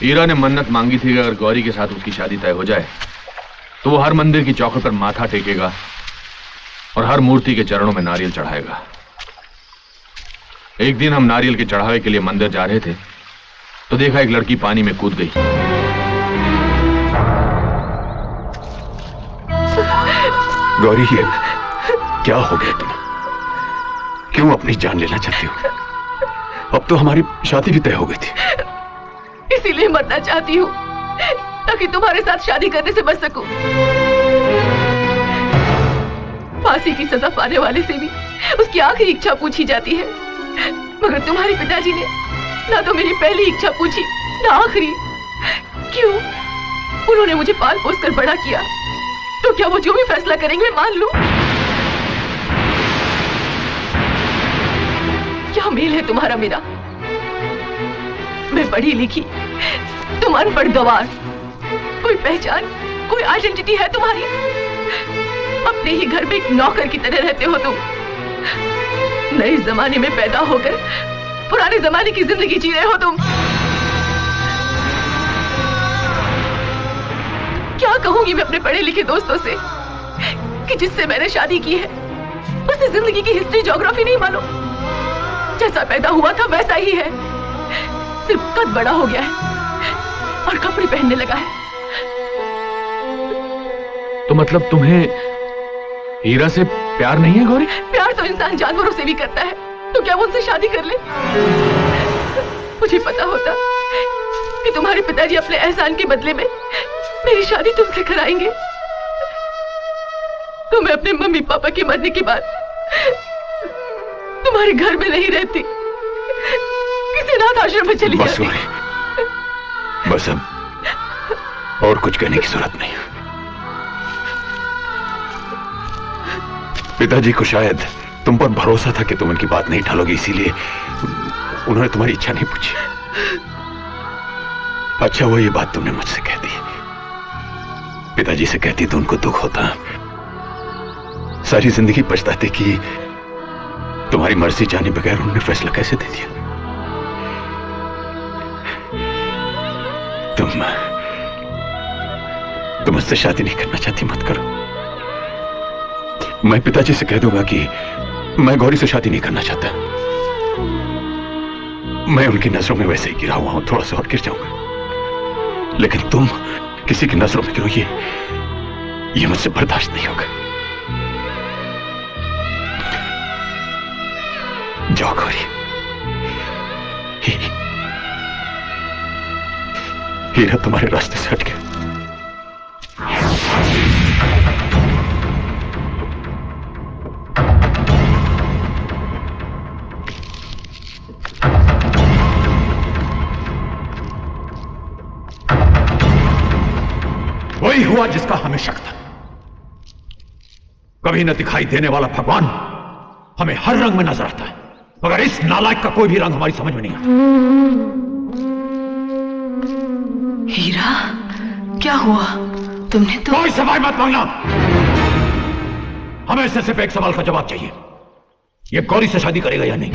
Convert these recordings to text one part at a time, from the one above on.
हीरा ने मन्नत मांगी थी कि अगर गौरी के साथ उसकी शादी तय हो जाए तो वो हर मंदिर की चौखट पर माथा टेकेगा और हर मूर्ति के चरणों में नारियल चढ़ाएगा। एक दिन हम नारियल के चढ़ावे के लिए मंदिर जा रहे थे तो देखा एक लड़की पानी में कूद गई। गौरी, ये क्या हो गया तुम? क्यों अपनी जान लेना चाहती हो? अब तो हमारी शादी भी तय हो गई थी। इसीलिए मरना चाहती हूँ ताकि तुम्हारे साथ शादी करने से बच सकूं। फांसी की सजा पाने वाले से भी उसकी आखिरी इच्छा पूछी जाती है, मगर तुम्हारे पिताजी ने ना तो मेरी पहली इच्छा पूछी ना आखिरी। क्यों? उन्होंने मुझे पाल पोस कर बड़ा किया, तो क्या वो जो भी फैसला करेंगे मैं मान लूं? क्या मेल है तुम्हारा मेरा? मैं पढ़ी लिखी, तुम अनपढ़ गवार। कोई पहचान, कोई आइडेंटिटी है तुम्हारी? अपने ही घर में एक नौकर की तरह रहते हो तुम। नए जमाने में पैदा होकर पुराने जमाने की जिंदगी जी रहे हो तुम। क्या कहूंगी मैं अपने पढ़े लिखे दोस्तों से कि जिससे मैंने शादी की है उसे जिंदगी की हिस्ट्री ज्योग्राफी नहीं मालूम। जैसा पैदा हुआ था वैसा ही है, सिर्फ कद बड़ा हो गया है और कपड़े पहनने लगा है। तो मतलब तुम्हें हीरा से प्यार नहीं है गौरी? प्यार तो इंसान जानवरों से भी करता है, तो क्या वो उनसे शादी कर ले? मुझे पता होता कि तुम्हारे पिताजी अपने एहसान के बदले में मेरी शादी तुमसे कराएंगे तो मैं अपने मम्मी पापा के मरने के बाद तुम्हारे घर में नहीं रहती, किसी अनाथ आश्रम में चली जाती। बस अब और कुछ कहने की जरूरत नहीं। पिताजी को शायद तुम पर भरोसा था कि तुम उनकी बात नहीं टालोगी, इसीलिए उन्होंने तुम्हारी इच्छा नहीं पूछी। अच्छा वो ये बात तुमने मुझसे कह दी, पिताजी से कहती तो उनको दुख होता। सारी जिंदगी पछताते कि तुम्हारी मर्जी जाने बगैर उन्होंने फैसला कैसे दे दिया। तुम मुझसे शादी नहीं करना चाहती, मत करो। मैं पिताजी से कह दूंगा कि मैं गौरी से शादी नहीं करना चाहता। मैं उनकी नजरों में वैसे ही गिरा हुआ हूं, थोड़ा सा और गिर जाऊंगा, लेकिन तुम किसी की नजरों में गिरो ये मुझसे बर्दाश्त नहीं होगा। जाओ गौरी, हीरा तुम्हारे रास्ते से हट गया। वही हुआ जिसका हमें शक था। कभी न दिखाई देने वाला भगवान हमें हर रंग में नजर आता है, मगर इस नालायक का कोई भी रंग हमारी समझ में नहीं आता। हीरा, क्या हुआ? तुमने तो कोई सवाल मत मांगना। हमें इससे सिर्फ एक सवाल का जवाब चाहिए, ये गौरी से शादी करेगा या नहीं?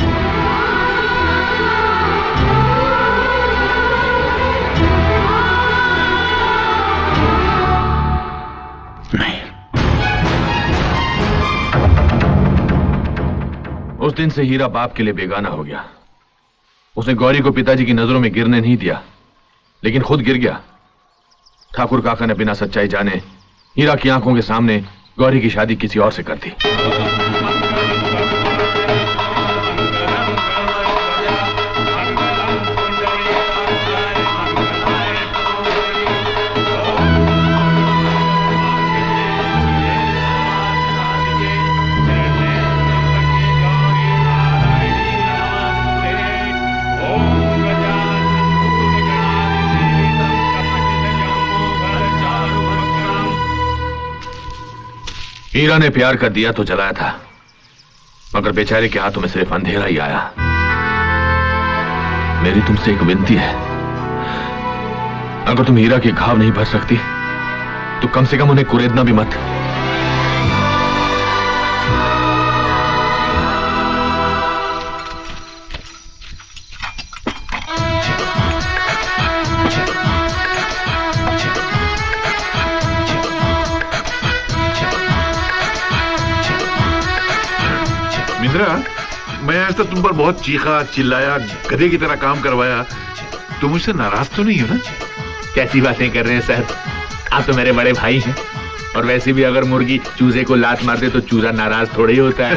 उस दिन से हीरा बाप के लिए बेगाना हो गया। उसने गौरी को पिताजी की नजरों में गिरने नहीं दिया, लेकिन खुद गिर गया। ठाकुर काका ने बिना सच्चाई जाने हीरा की आंखों के सामने गौरी की शादी किसी और से कर दी। हीरा ने प्यार कर दिया तो जलाया था, मगर बेचारे के हाथों में सिर्फ अंधेरा ही आया। मेरी तुमसे एक विनती है, अगर तुम हीरा के घाव नहीं भर सकती तो कम से कम उन्हें कुरेदना भी मत। मिंद्रा, मैं आज तक तुम पर बहुत चीखा चिल्लाया, गधे की तरह काम करवाया, तुम मुझसे नाराज तो नहीं हो ना? कैसी बातें कर रहे हैं सर, आप तो मेरे बड़े भाई हैं। और वैसे भी अगर मुर्गी चूजे को लात मार दे तो चूजा नाराज थोड़ा ही होता है।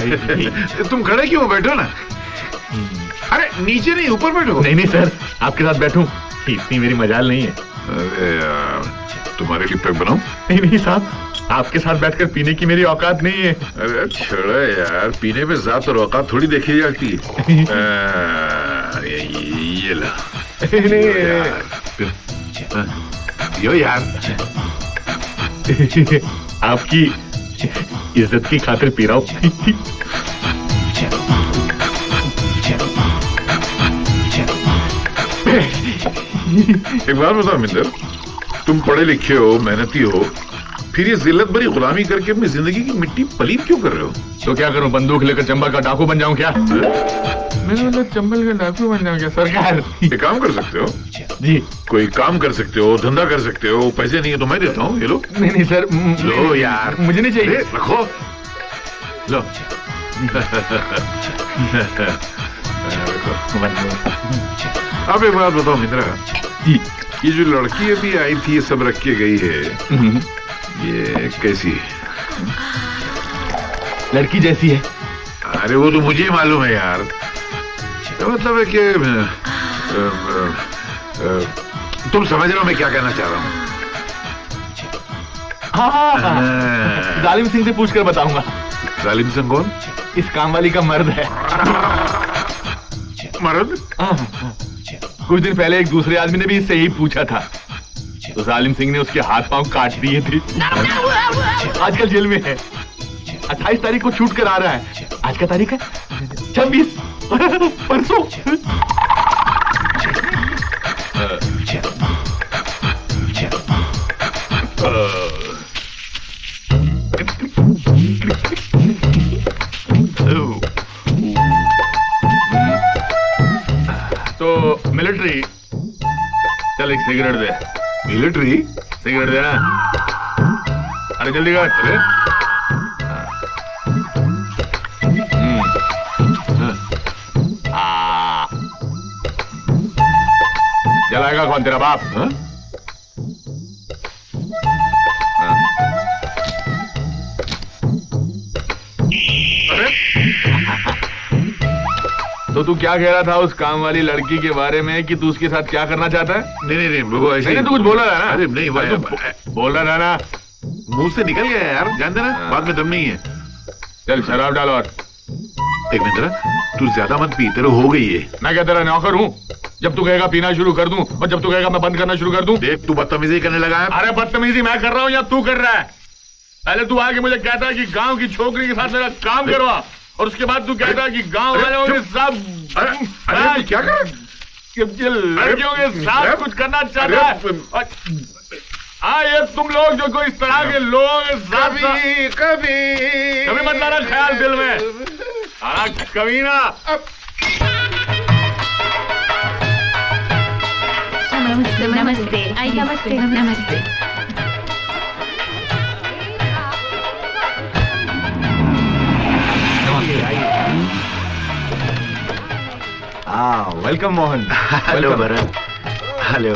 तुम खड़े क्यों, बैठो ना। अरे नीचे नहीं, ऊपर बैठो। नहीं नहीं सर, आपके साथ बैठूं इतनी मेरी मजाल नहीं है। अरे यार, तुम्हारे लिए पैक बनाऊं? नहीं नहीं साहब, आपके साथ बैठकर पीने की मेरी औकात नहीं है। अरे छोड़ो यार, पीने में जात और औकात थोड़ी देखी जाती है। ये ला। यो यार, आपकी इज्जत की खातिर पी रहा हूं। एक बात बताओ मिंदर, तुम पढ़े लिखे हो, मेहनती हो, फिर ये जिल्लत भरी गुलामी करके अपनी जिंदगी की मिट्टी पलीत क्यों कर रहे हो? तो क्या करूं, बंदूक लेकर चंबल का डाकू बन जाऊं क्या? मैंने मतलब चंबल का डाकू बन जाऊं क्या सरकार? ये काम कर सकते हो जी। कोई काम कर सकते हो, धंधा कर सकते हो, पैसे नहीं है तो मैं देता हूँ, ये लो। नहीं नहीं सर, लो यार, मुझे नहीं चाहिए। रखो, लो। अब एक बात बताओ मिंद्रा जी, ये जो लड़की अभी आई थी, ये सब रख के गई है, ये कैसी है? लड़की जैसी है। अरे वो तो मुझे ही मालूम है यार। मतलब है कि तुम समझ रहे हो मैं क्या कहना चाह रहा हूँ? हाँ, जालिम सिंह से पूछकर बताऊंगा। जालिम सिंह कौन? इस काम वाली का मर्द है। मर्द? कुछ दिन पहले एक दूसरे आदमी ने भी इससे यही पूछा था, तो जालिम सिंह ने उसके हाथ पांव काट दिए थे। आजकल जेल में है। 28 तारीख को छूट कर आ रहा है। आज का तारीख है 26, परसों। तो मिलिट्री, चल एक सिगरेट दे। मिलिट्री? सिगरेट देना। अरे जल्दी कर। अरे जलाएगा कौन, तेरा बाप? हाँ? अरे तो तू क्या कह रहा था उस काम वाली लड़की के बारे में कि तू उसके साथ क्या करना चाहता है? नहीं वो ऐसे नहीं, तू कुछ बोला था ना? अरे नहीं, बोल रहा था ना? मुंह से निकल गया यार, जान देना, बाद में दम नहीं है। चल शराब डाल। और एक मिनट, तू ज्यादा मत पी, तेरे हो गई है। मैं क्या तेरा नौकर हूँ? जब तू कहेगा पीना शुरू कर दूं और जब तू कहेगा मैं बंद करना शुरू कर दूं। देख, तू बदतमीजी करने लगा है। अरे बदतमीजी मैं कर रहा हूँ या तू कर रहा है? पहले तू आके मुझे कहता है कि गांव की छोकरी के साथ मेरा काम करवा, और उसके बाद तू कहता है कि गांव वालों के सब क्या कर, लड़कियों के साथ कुछ करना चाहता है। हाँ, ये तुम लोग जो कोई इस तरह के लोगों के साथ कभी मत लाना ख्याल दिल में। हाँ, कभी ना। नमस्ते। आई नमस्ते। नमस्ते। Welcome Mohan. Hello Bharat. Hello.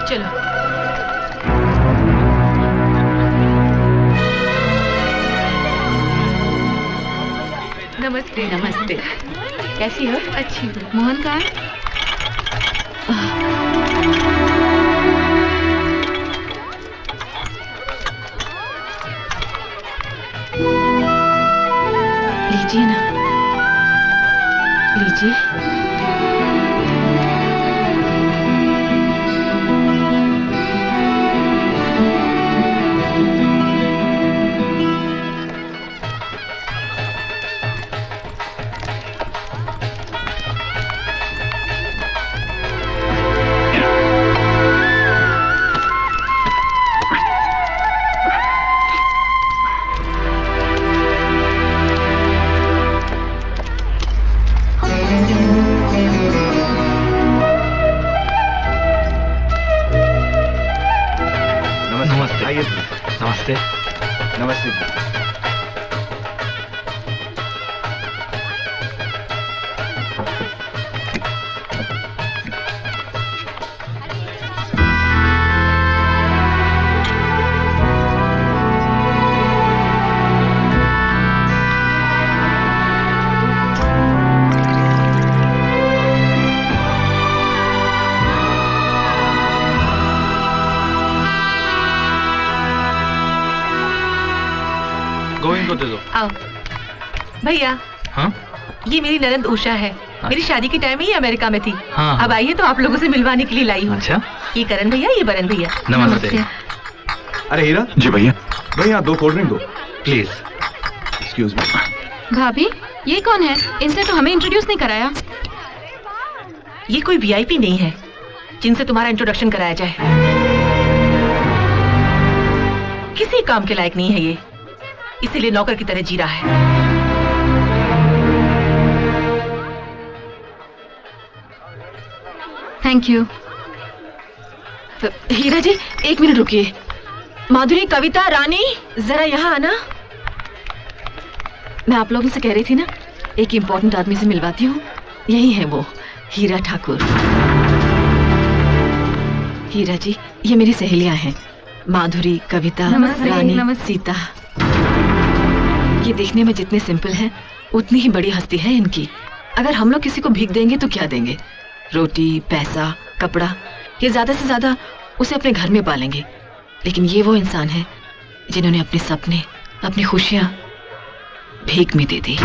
चलो। नमस्ते। नमस्ते। कैसी हो? अच्छी हूँ। मोहन कहाँ है? लीजिए ना, लीजिए। नमस्ते। आइए नमस्ते। नमस्ते। गोविंद को दे दो। आओ भैया, हाँ ये मेरी ननद उषा है। मेरी शादी के टाइम ही अमेरिका में थी। हाँ। अब आई है तो आप लोगों से मिलवाने के लिए लाई हूँ। अच्छा, ये करण भैया, ये बरन भैया। नमस्ते। अरे हीरा, जी भैया। भैया 2 कोल्ड ड्रिंक दो। प्लीज। Excuse me. भाभी, ये कौन है? इनसे तो हमें इंट्रोड्यूस नहीं कराया। ये कोई वीआईपी नहीं है जिनसे तुम्हारा इंट्रोडक्शन कराया जाए। किसी काम के लायक नहीं है ये, इसीलिए नौकर की तरह जी रहा है। Thank you. Hira ji, 1 minute रुकिए। माधुरी, कविता, रानी, जरा यहाँ आना। मैं आप लोगों से कह रही थी ना, एक इम्पोर्टेंट आदमी से मिलवाती हूँ। यही है वो, हीरा ठाकुर। हीरा जी, ये मेरी सहेलियां हैं, माधुरी, कविता, नमस्ते, रानी, नमस्ते। सीता। ये देखने में जितने सिंपल हैं, उतनी ही बड़ी हस्ती है इनकी। अगर हम लोग किसी को भीख देंगे तो क्या देंगे? रोटी, पैसा, कपड़ा, ये ज्यादा से ज्यादा उसे अपने घर में पालेंगे। लेकिन ये वो इंसान है जिन्होंने अपने सपने, अपनी खुशियां भीख में दे दी।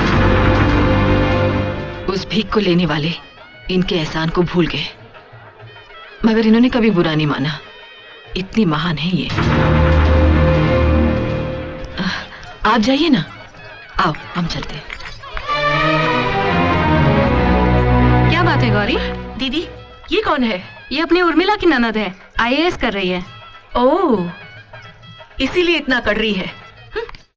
उस भीख को लेने वाले इनके एहसान को भूल गए, मगर इन्होंने कभी बुरा नहीं माना। इतनी महान है ये। आप जाइए ना, आओ हम चलते हैं। क्या बात है गौरी? दीदी, ये कौन है? ये अपनी उर्मिला की ननद है, IAS कर रही है। ओह, इसीलिए इतना कड़ रही है।